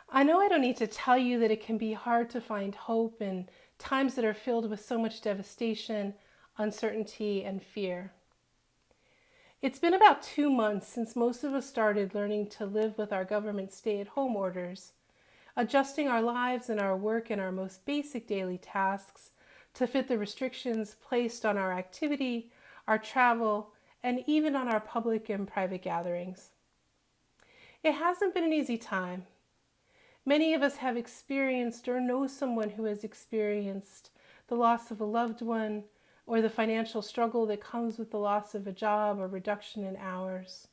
I know I don't need to tell you that it can be hard to find hope in times that are filled with so much devastation, uncertainty, and fear. It's been about 2 months since most of us started learning to live with our government stay-at-home orders, adjusting our lives and our work and our most basic daily tasks to fit the restrictions placed on our activity, our travel, and even on our public and private gatherings. It hasn't been an easy time. Many of us have experienced or know someone who has experienced the loss of a loved one or the financial struggle that comes with the loss of a job or reduction in hours.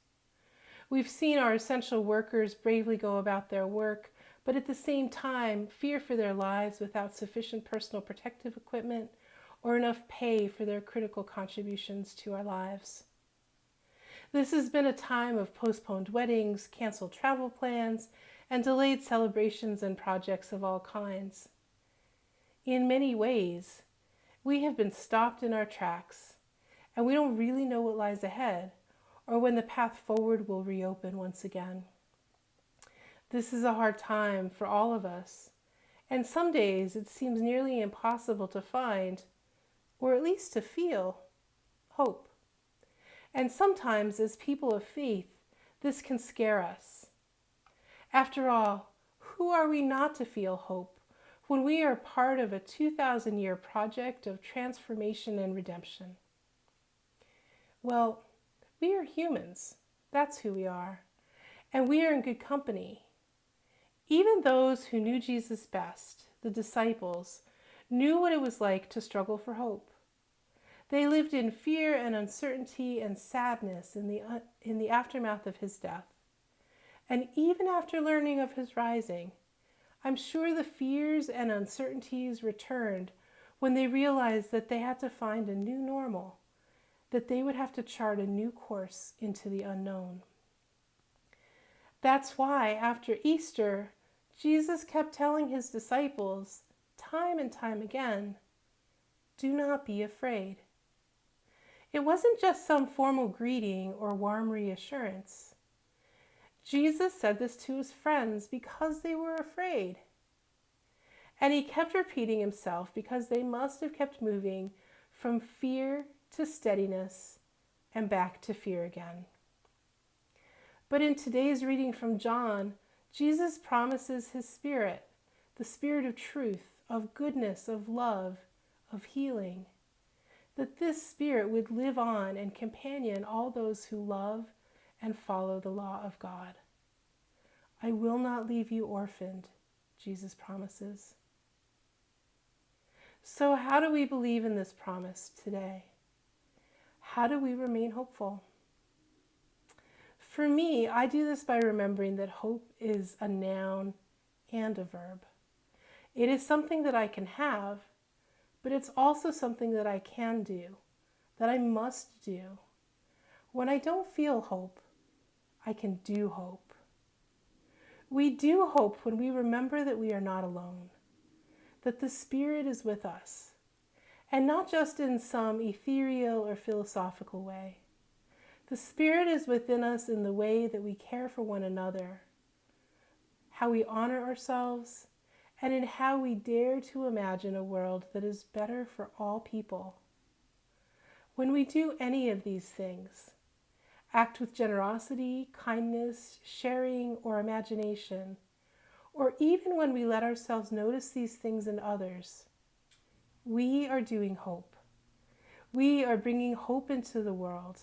We've seen our essential workers bravely go about their work, but at the same time fear for their lives without sufficient personal protective equipment or enough pay for their critical contributions to our lives. This has been a time of postponed weddings, canceled travel plans, and delayed celebrations and projects of all kinds. In many ways, we have been stopped in our tracks, and we don't really know what lies ahead or when the path forward will reopen once again. This is a hard time for all of us, and some days it seems nearly impossible to find, or at least to feel, hope. And sometimes, as people of faith, this can scare us. After all, who are we not to feel hope when we are part of a 2,000-year project of transformation and redemption? Well, we are humans. That's who we are. And we are in good company. Even those who knew Jesus best, the disciples, knew what it was like to struggle for hope. They lived in fear and uncertainty and sadness in the aftermath of his death. And even after learning of his rising, I'm sure the fears and uncertainties returned when they realized that they had to find a new normal, that they would have to chart a new course into the unknown. That's why after Easter, Jesus kept telling his disciples time and time again, "Do not be afraid." It wasn't just some formal greeting or warm reassurance. Jesus said this to his friends because they were afraid. And he kept repeating himself because they must have kept moving from fear to steadiness and back to fear again. But in today's reading from John, Jesus promises his Spirit, the Spirit of truth, of goodness, of love, of healing, that this Spirit would live on and companion all those who love and follow the law of God. I will not leave you orphaned, Jesus promises. So how do we believe in this promise today? How do we remain hopeful? For me, I do this by remembering that hope is a noun and a verb. It is something that I can have, but it's also something that I can do, that I must do. When I don't feel hope, I can do hope. We do hope when we remember that we are not alone, that the Spirit is with us, and not just in some ethereal or philosophical way. The Spirit is within us in the way that we care for one another, how we honor ourselves, and in how we dare to imagine a world that is better for all people. When we do any of these things, act with generosity, kindness, sharing, or imagination, or even when we let ourselves notice these things in others, we are doing hope. We are bringing hope into the world.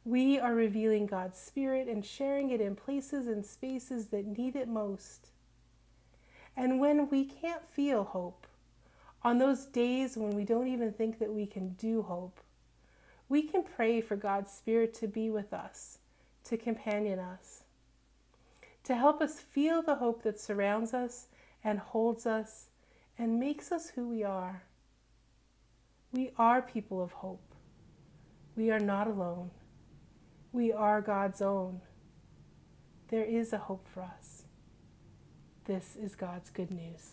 We are revealing God's Spirit and sharing it in places and spaces that need it most. And when we can't feel hope, on those days when we don't even think that we can do hope, we can pray for God's Spirit to be with us, to companion us, to help us feel the hope that surrounds us and holds us and makes us who we are. We are people of hope. We are not alone. We are God's own. There is a hope for us. This is God's good news.